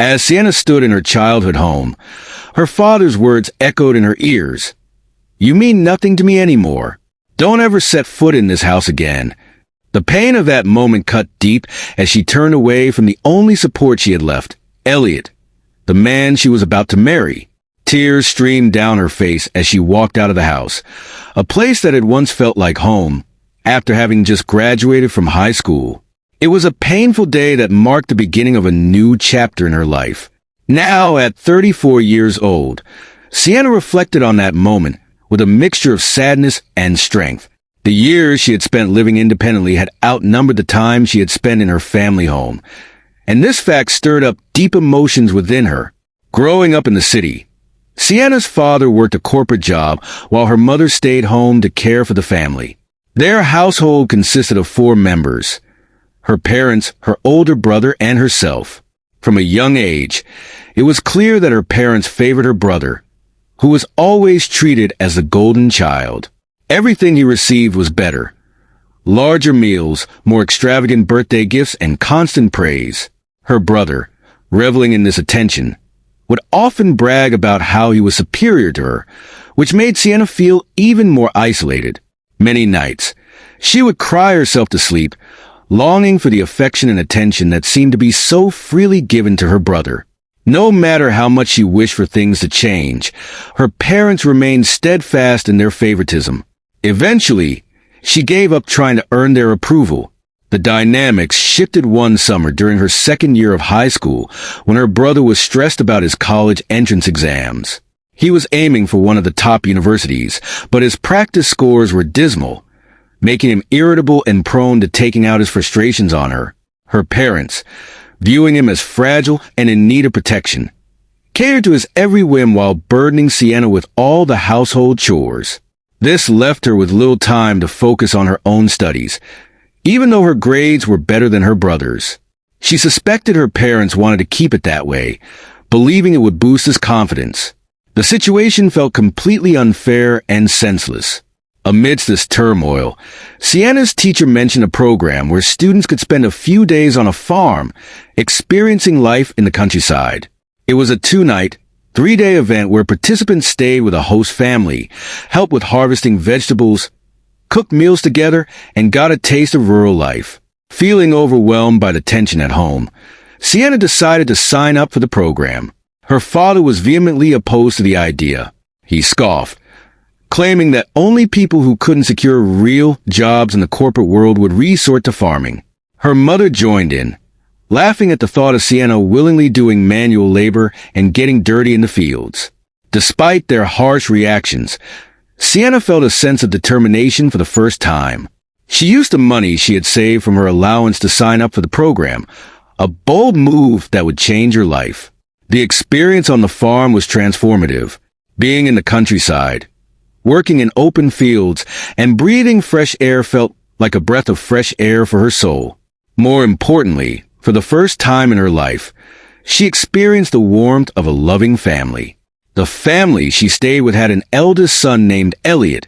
As Sienna stood in her childhood home, her father's words echoed in her ears. "You mean nothing to me anymore. Don't ever set foot in this house again." The pain of that moment cut deep as she turned away from the only support she had left, Elliot, the man she was about to marry. Tears streamed down her face as she walked out of the house, a place that had once felt like home, after having just graduated from high school. It was a painful day that marked the beginning of a new chapter in her life. Now, at 34 years old, Sienna reflected on that moment with a mixture of sadness and strength. The years she had spent living independently had outnumbered the time she had spent in her family home, and this fact stirred up deep emotions within her. Growing up in the city, Sienna's father worked a corporate job while her mother stayed home to care for the family. Their household consisted of 4 members: her parents, her older brother, and herself. From a young age, it was clear that her parents favored her brother, who was always treated as the golden child. Everything he received was better: larger meals, more extravagant birthday gifts, and constant praise. Her brother, reveling in this attention, would often brag about how he was superior to her, which made Sienna feel even more isolated. Many nights, she would cry herself to sleep, longing for the affection and attention that seemed to be so freely given to her brother. No matter how much she wished for things to change, her parents remained steadfast in their favoritism. Eventually, she gave up trying to earn their approval. The dynamics shifted one summer during her second year of high school when her brother was stressed about his college entrance exams. He was aiming for one of the top universities, but his practice scores were dismal, making him irritable and prone to taking out his frustrations on her. Her parents, viewing him as fragile and in need of protection, catered to his every whim while burdening Sienna with all the household chores. This left her with little time to focus on her own studies, even though her grades were better than her brother's. She suspected her parents wanted to keep it that way, believing it would boost his confidence. The situation felt completely unfair and senseless. Amidst this turmoil, Sienna's teacher mentioned a program where students could spend a few days on a farm, experiencing life in the countryside. It was a 2-night, 3-day event where participants stayed with a host family, helped with harvesting vegetables, cooked meals together, and got a taste of rural life. Feeling overwhelmed by the tension at home, Sienna decided to sign up for the program. Her father was vehemently opposed to the idea. He scoffed, claiming that only people who couldn't secure real jobs in the corporate world would resort to farming. Her mother joined in, laughing at the thought of Sienna willingly doing manual labor and getting dirty in the fields. Despite their harsh reactions, Sienna felt a sense of determination for the first time. She used the money she had saved from her allowance to sign up for the program, a bold move that would change her life. The experience on the farm was transformative. Being in the countryside, working in open fields, and breathing fresh air felt like a breath of fresh air for her soul. More importantly, for the first time in her life, she experienced the warmth of a loving family. The family she stayed with had an eldest son named Elliot,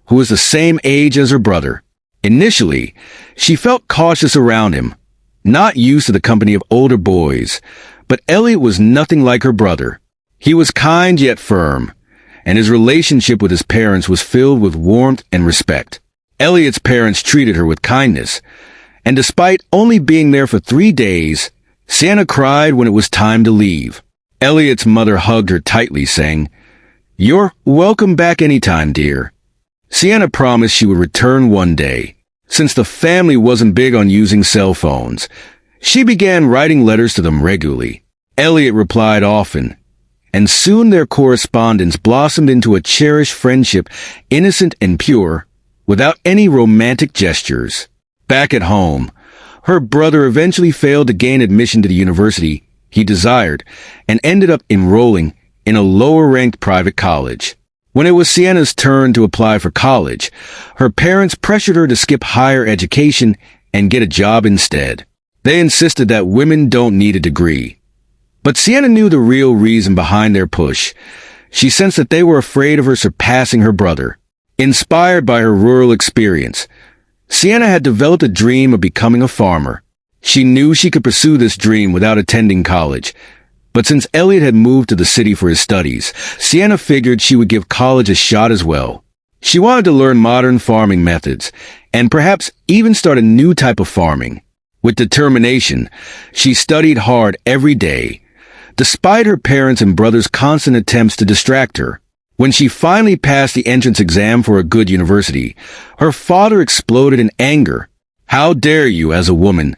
who was the same age as her brother. Initially, she felt cautious around him, not used to the company of older boys, but Elliot was nothing like her brother. He was kind yet firm, and his relationship with his parents was filled with warmth and respect. Elliot's parents treated her with kindness, and despite only being there for 3 days, Sienna cried when it was time to leave. Elliot's mother hugged her tightly, saying, "You're welcome back anytime, dear." Sienna promised she would return one day. Since the family wasn't big on using cell phones, she began writing letters to them regularly. Elliot replied often, and soon their correspondence blossomed into a cherished friendship, innocent and pure, without any romantic gestures. Back at home, her brother eventually failed to gain admission to the university he desired and ended up enrolling in a lower-ranked private college. When it was Sienna's turn to apply for college, her parents pressured her to skip higher education and get a job instead. They insisted that women don't need a degree. But Sienna knew the real reason behind their push. She sensed that they were afraid of her surpassing her brother. Inspired by her rural experience, Sienna had developed a dream of becoming a farmer. She knew she could pursue this dream without attending college, But since Elliot had moved to the city for his studies, Sienna figured she would give college a shot as well. She wanted to learn modern farming methods, and perhaps even start a new type of farming. With determination, she studied hard every day, despite her parents' and brother's constant attempts to distract her. When she finally passed the entrance exam for a good university, her father exploded in anger. "How dare you, as a woman,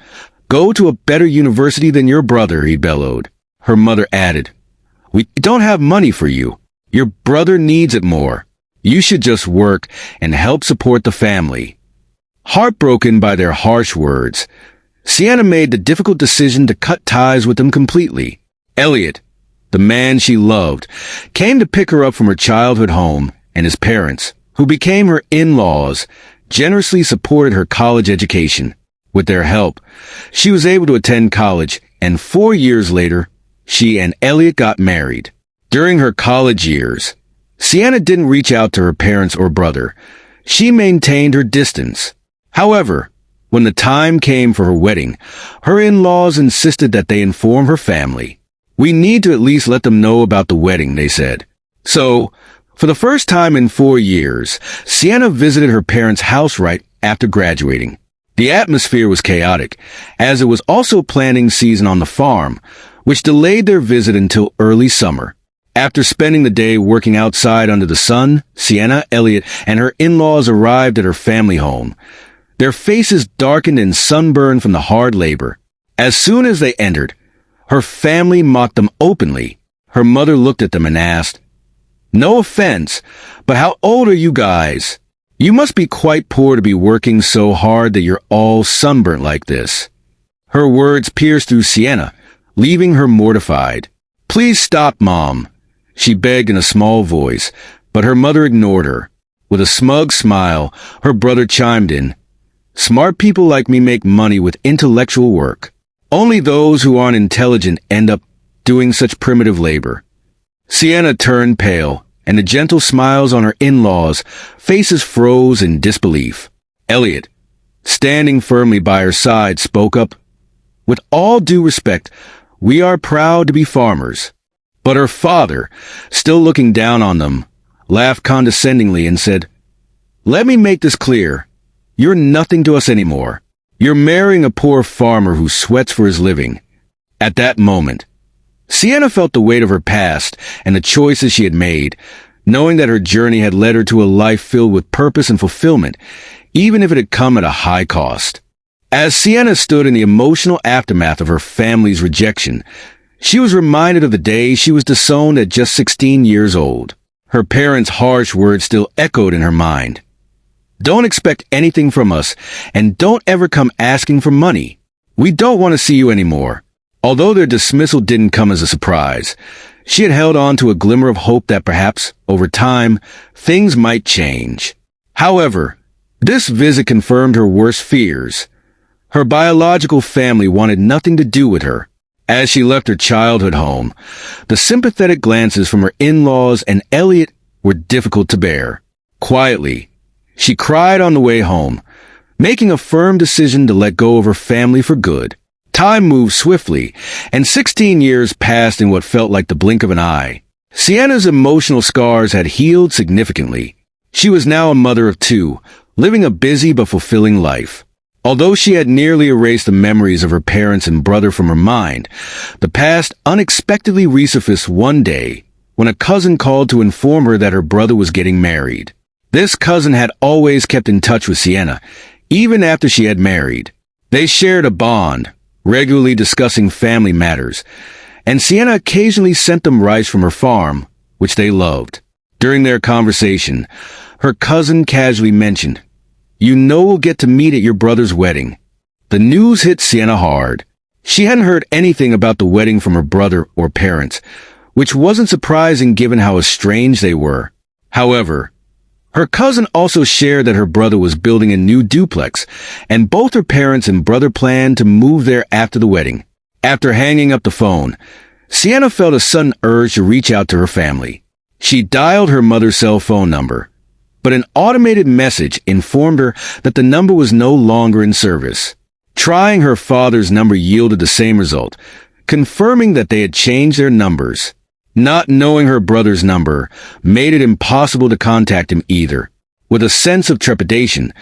go to a better university than your brother," he bellowed. Her mother added, "We don't have money for you. Your brother needs it more. You should just work and help support the family." Heartbroken by their harsh words, Sienna made the difficult decision to cut ties with them completely. Elliot, the man she loved, came to pick her up from her childhood home, and his parents, who became her in-laws, generously supported her college education. With their help, she was able to attend college, and 4 years later, she and Elliot got married. During her college years, Sienna didn't reach out to her parents or brother. She maintained her distance. However, when the time came for her wedding, her in-laws insisted that they inform her family. "We need to at least let them know about the wedding," they said. So, for the first time in 4 years, Sienna visited her parents' house right after graduating. The atmosphere was chaotic, as it was also planting season on the farm, which delayed their visit until early summer. After spending the day working outside under the sun, Sienna, Elliot, and her in-laws arrived at her family home, their faces darkened and sunburned from the hard labor. As soon as they entered, her family mocked them openly. Her mother looked at them and asked, "No offense, but how old are you guys? You must be quite poor to be working so hard that you're all sunburnt like this." Her words pierced through Sienna, leaving her mortified. "Please stop, Mom," she begged in a small voice, but her mother ignored her. With a smug smile, her brother chimed in, "Smart people like me make money with intellectual work. Only those who aren't intelligent end up doing such primitive labor." Sienna turned pale, and the gentle smiles on her in-laws' faces froze in disbelief. Elliot, standing firmly by her side, spoke up, "With all due respect, we are proud to be farmers." But her father, still looking down on them, laughed condescendingly and said, "Let me make this clear. You're nothing to us anymore. You're marrying a poor farmer who sweats for his living." At that moment, Sienna felt the weight of her past and the choices she had made, knowing that her journey had led her to a life filled with purpose and fulfillment, even if it had come at a high cost. As Sienna stood in the emotional aftermath of her family's rejection, she was reminded of the day she was disowned at just 16 years old. Her parents' harsh words still echoed in her mind. "Don't expect anything from us, and don't ever come asking for money. We don't want to see you anymore." Although their dismissal didn't come as a surprise, she had held on to a glimmer of hope that perhaps, over time, things might change. However, this visit confirmed her worst fears. Her biological family wanted nothing to do with her. As she left her childhood home, the sympathetic glances from her in-laws and Elliot were difficult to bear. Quietly, she cried on the way home, making a firm decision to let go of her family for good. Time moved swiftly, and 16 years passed in what felt like the blink of an eye. Sienna's emotional scars had healed significantly. She was now a mother of 2, living a busy but fulfilling life. Although she had nearly erased the memories of her parents and brother from her mind, the past unexpectedly resurfaced one day when a cousin called to inform her that her brother was getting married. This cousin had always kept in touch with Sienna, even after she had married. They shared a bond, regularly discussing family matters, and Sienna occasionally sent them rice from her farm, which they loved. During their conversation, her cousin casually mentioned, "You know we'll get to meet at your brother's wedding." The news hit Sienna hard. She hadn't heard anything about the wedding from her brother or parents, which wasn't surprising given how estranged they were. However, her cousin also shared that her brother was building a new duplex, and both her parents and brother planned to move there after the wedding. After hanging up the phone, Sienna felt a sudden urge to reach out to her family. She dialed her mother's cell phone number, but an automated message informed her that the number was no longer in service. Trying her father's number yielded the same result, confirming that they had changed their numbers. Not knowing her brother's number made it impossible to contact him either. With a sense of trepidation,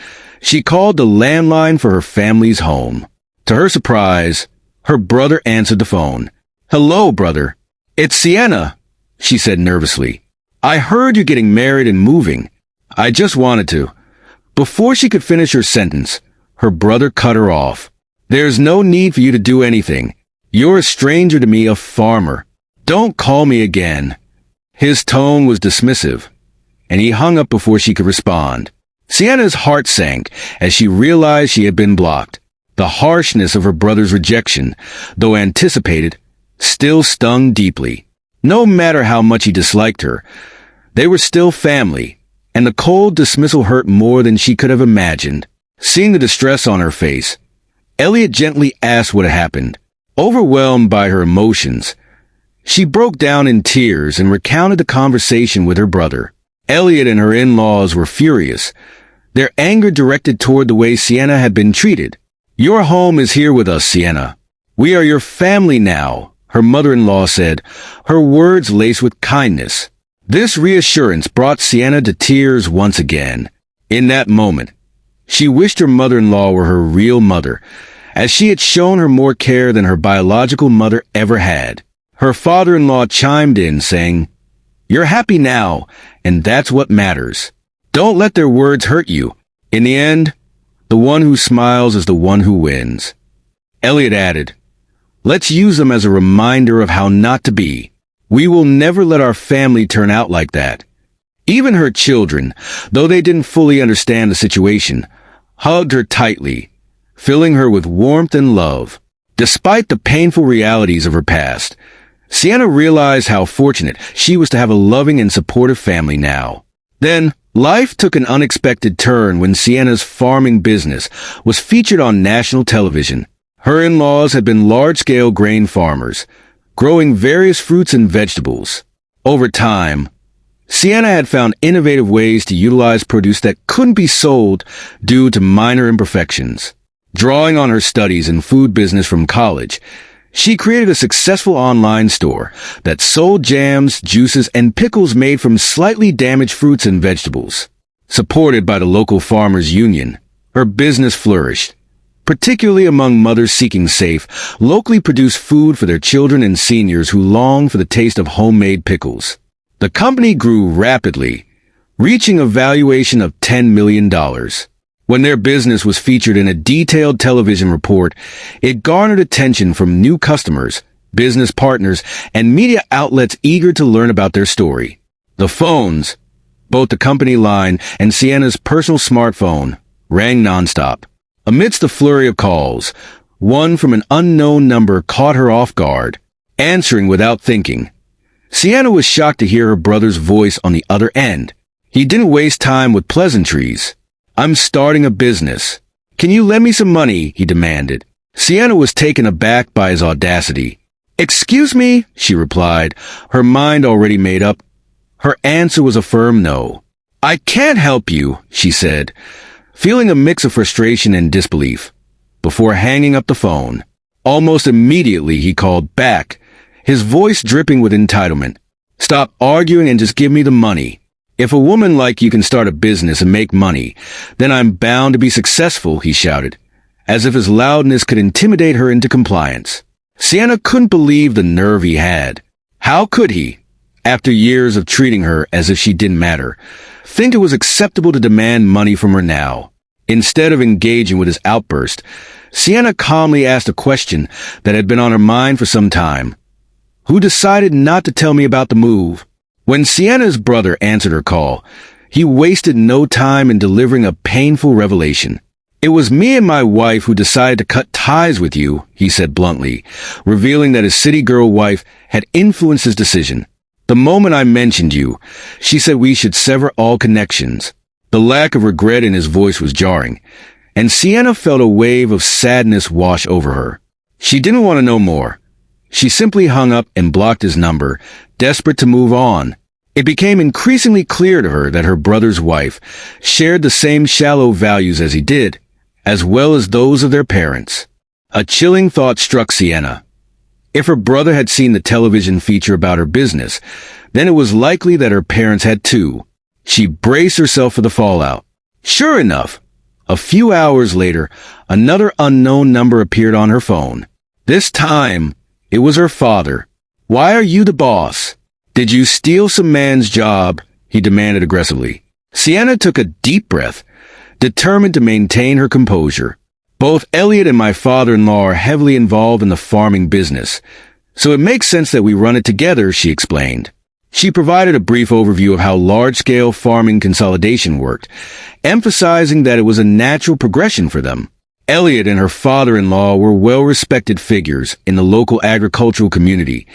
she called the landline for her family's home. To her surprise, her brother answered the phone. "Hello, brother. It's Sienna," she said nervously. "I heard you're getting married and moving. I just wanted to." Before she could finish her sentence, her brother cut her off. "There's no need for you to do anything. You're a stranger to me, a farmer. Don't call me again." His tone was dismissive, and he hung up before she could respond. Sienna's heart sank as she realized she had been blocked. The harshness of her brother's rejection, though anticipated, still stung deeply. No matter how much he disliked her, they were still family, and the cold dismissal hurt more than she could have imagined. Seeing the distress on her face, Elliot gently asked what had happened. Overwhelmed by her emotions, she broke down in tears and recounted the conversation with her brother. Elliot and her in-laws were furious, their anger directed toward the way Sienna had been treated. "Your home is here with us, Sienna. We are your family now," her mother-in-law said, her words laced with kindness. This reassurance brought Sienna to tears once again. In that moment, she wished her mother-in-law were her real mother, as she had shown her more care than her biological mother ever had. Her father-in-law chimed in, saying, "You're happy now, and that's what matters. Don't let their words hurt you. In the end, the one who smiles is the one who wins." Elliot added, "Let's use them as a reminder of how not to be. We will never let our family turn out like that." Even her children, though they didn't fully understand the situation, hugged her tightly, filling her with warmth and love. Despite the painful realities of her past, Sienna realized how fortunate she was to have a loving and supportive family now. Then, life took an unexpected turn when Sienna's farming business was featured on national television. Her in-laws had been large-scale grain farmers, growing various fruits and vegetables. Over time, Sienna had found innovative ways to utilize produce that couldn't be sold due to minor imperfections. Drawing on her studies in food business from college, she created a successful online store that sold jams, juices, and pickles made from slightly damaged fruits and vegetables. Supported by the local farmers' union, her business flourished, particularly among mothers seeking safe, locally produced food for their children and seniors who long for the taste of homemade pickles. The company grew rapidly, reaching a valuation of $10 million. When their business was featured in a detailed television report, it garnered attention from new customers, business partners, and media outlets eager to learn about their story. The phones, both the company line and Sienna's personal smartphone, rang nonstop. Amidst the flurry of calls, one from an unknown number caught her off guard. Answering without thinking, Sienna was shocked to hear her brother's voice on the other end. He didn't waste time with pleasantries. "I'm starting a business. Can you lend me some money?" he demanded. Sienna was taken aback by his audacity. "Excuse me," she replied, her mind already made up. Her answer was a firm no. "I can't help you," she said, feeling a mix of frustration and disbelief, before hanging up the phone. Almost immediately he called back, his voice dripping with entitlement. "Stop arguing and just give me the money. If a woman like you can start a business and make money, then I'm bound to be successful," he shouted, as if his loudness could intimidate her into compliance. Sienna couldn't believe the nerve he had. How could he, after years of treating her as if she didn't matter, think it was acceptable to demand money from her now? Instead of engaging with his outburst, Sienna calmly asked a question that had been on her mind for some time. "Who decided not to tell me about the move?" When Sienna's brother answered her call, he wasted no time in delivering a painful revelation. "It was me and my wife who decided to cut ties with you," he said bluntly, revealing that his city girl wife had influenced his decision. "The moment I mentioned you, she said we should sever all connections." The lack of regret in his voice was jarring, and Sienna felt a wave of sadness wash over her. She didn't want to know more. She simply hung up and blocked his number, desperate to move on. It became increasingly clear to her that her brother's wife shared the same shallow values as he did, as well as those of their parents. A chilling thought struck Sienna. If her brother had seen the television feature about her business, then it was likely that her parents had too. She braced herself for the fallout. Sure enough, a few hours later, another unknown number appeared on her phone. This time, it was her father. "Why are you the boss? Did you steal some man's job?" he demanded aggressively. Sienna took a deep breath, determined to maintain her composure. "Both Elliot and my father-in-law are heavily involved in the farming business, so it makes sense that we run it together," she explained. She provided a brief overview of how large-scale farming consolidation worked, emphasizing that it was a natural progression for them. Elliot and her father-in-law were well-respected figures in the local agricultural community,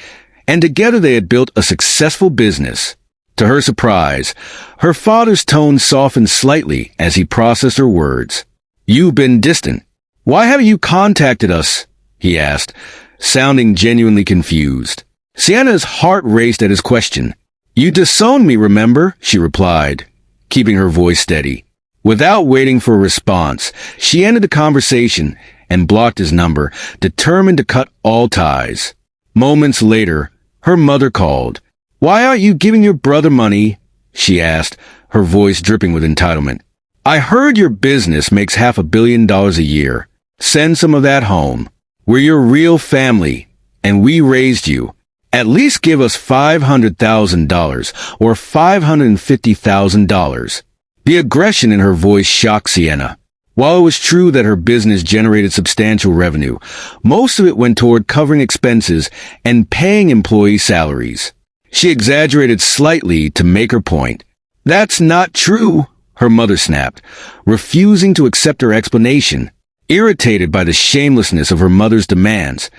and together they had built a successful business. To her surprise, her father's tone softened slightly as he processed her words. "You've been distant. Why haven't you contacted us?" he asked, sounding genuinely confused. Sienna's heart raced at his question. "You disowned me, remember?" she replied, keeping her voice steady. Without waiting for a response, she ended the conversation and blocked his number, determined to cut all ties. Moments later, her mother called. "Why aren't you giving your brother money?" she asked, her voice dripping with entitlement. "I heard your business makes $500 million a year. Send some of that home. We're your real family, and we raised you. At least give us $500,000 or $550,000. The aggression in her voice shocked Sienna. While it was true that her business generated substantial revenue, most of it went toward covering expenses and paying employee salaries. She exaggerated slightly to make her point. "That's not true," her mother snapped, refusing to accept her explanation. Irritated by the shamelessness of her mother's demands,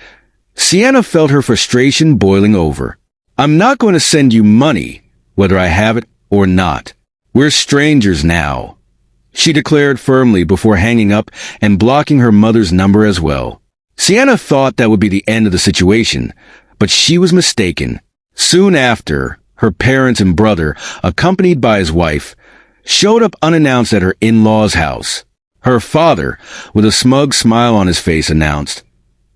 Sienna felt her frustration boiling over. "I'm not going to send you money, whether I have it or not. We're strangers now," she declared firmly before hanging up and blocking her mother's number as well. Sienna thought that would be the end of the situation, but she was mistaken. Soon after, her parents and brother, accompanied by his wife, showed up unannounced at her in-laws' house. Her father, with a smug smile on his face, announced,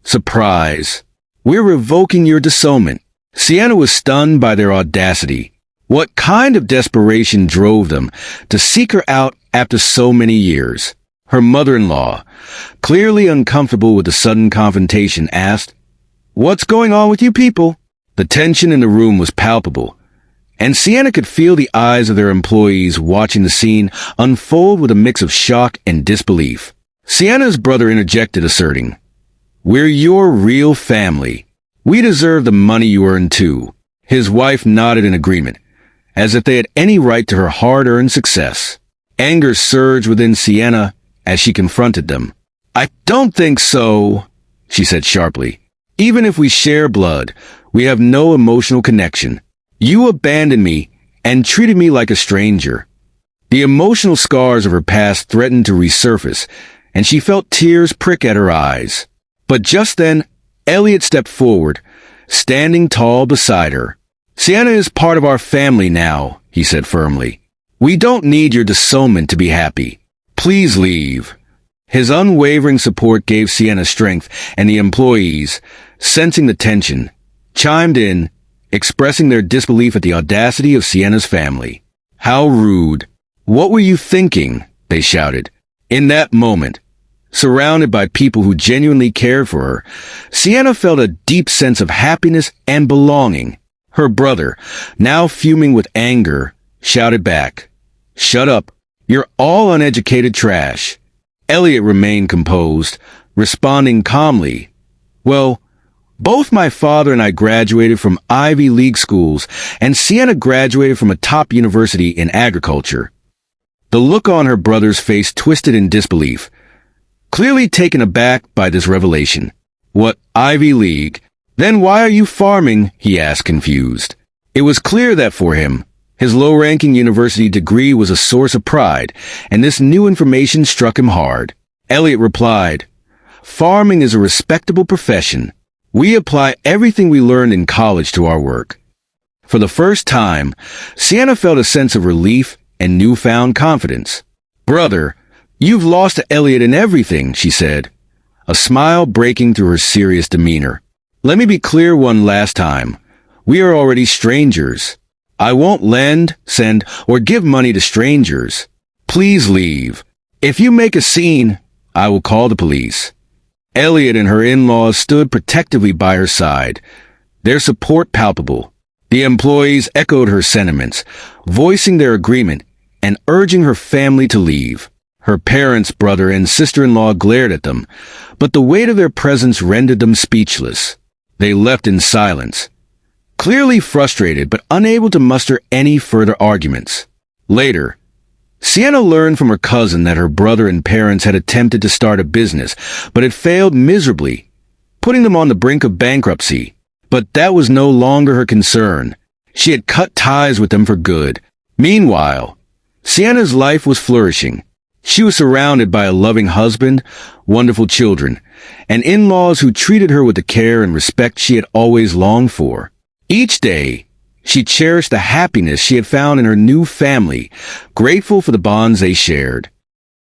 "Surprise! We're revoking your disownment." Sienna was stunned by their audacity. What kind of desperation drove them to seek her out after so many years? Her mother-in-law, clearly uncomfortable with the sudden confrontation, asked, "What's going on with you people?" The tension in the room was palpable, and Sienna could feel the eyes of their employees watching the scene unfold with a mix of shock and disbelief. Sienna's brother interjected, asserting, "We're your real family. We deserve the money you earn too." His wife nodded in agreement, as if they had any right to her hard-earned success. Anger surged within Sienna as she confronted them. "I don't think so," she said sharply. "Even if we share blood, we have no emotional connection. You abandoned me and treated me like a stranger." The emotional scars of her past threatened to resurface, and she felt tears prick at her eyes. But just then, Elliot stepped forward, standing tall beside her. "Sienna is part of our family now," he said firmly. "We don't need your disownment to be happy. Please leave." His unwavering support gave Sienna strength, and the employees, sensing the tension, chimed in, expressing their disbelief at the audacity of Sienna's family. "How rude! What were you thinking?" they shouted. In that moment, surrounded by people who genuinely cared for her, Sienna felt a deep sense of happiness and belonging. Her brother, now fuming with anger, shouted back, "Shut up! You're all uneducated trash." Elliot remained composed, responding calmly, "Well, both my father and I graduated from Ivy League schools, and Sienna graduated from a top university in agriculture." The look on her brother's face twisted in disbelief, clearly taken aback by this revelation. "What, Ivy League? Then why are you farming?" he asked, confused. It was clear that for him, his low-ranking university degree was a source of pride, and this new information struck him hard. Elliot replied, "Farming is a respectable profession. We apply everything we learned in college to our work." For the first time, Sienna felt a sense of relief and newfound confidence. "Brother, you've lost to Elliot in everything," she said, a smile breaking through her serious demeanor. Let me be clear one last time. We are already strangers. I won't lend, send, or give money to strangers. Please leave. If you make a scene, I will call the police." Elliot and her in-laws stood protectively by her side, their support palpable. The employees echoed her sentiments, voicing their agreement and urging her family to leave. Her parents, brother, and sister-in-law glared at them, but the weight of their presence rendered them speechless. They left in silence, clearly frustrated but unable to muster any further arguments. Later, Sienna learned from her cousin that her brother and parents had attempted to start a business, but had failed miserably, putting them on the brink of bankruptcy. But that was no longer her concern. She had cut ties with them for good. Meanwhile, Sienna's life was flourishing. She was surrounded by a loving husband, wonderful children, and in-laws who treated her with the care and respect she had always longed for. Each day, she cherished the happiness she had found in her new family, grateful for the bonds they shared.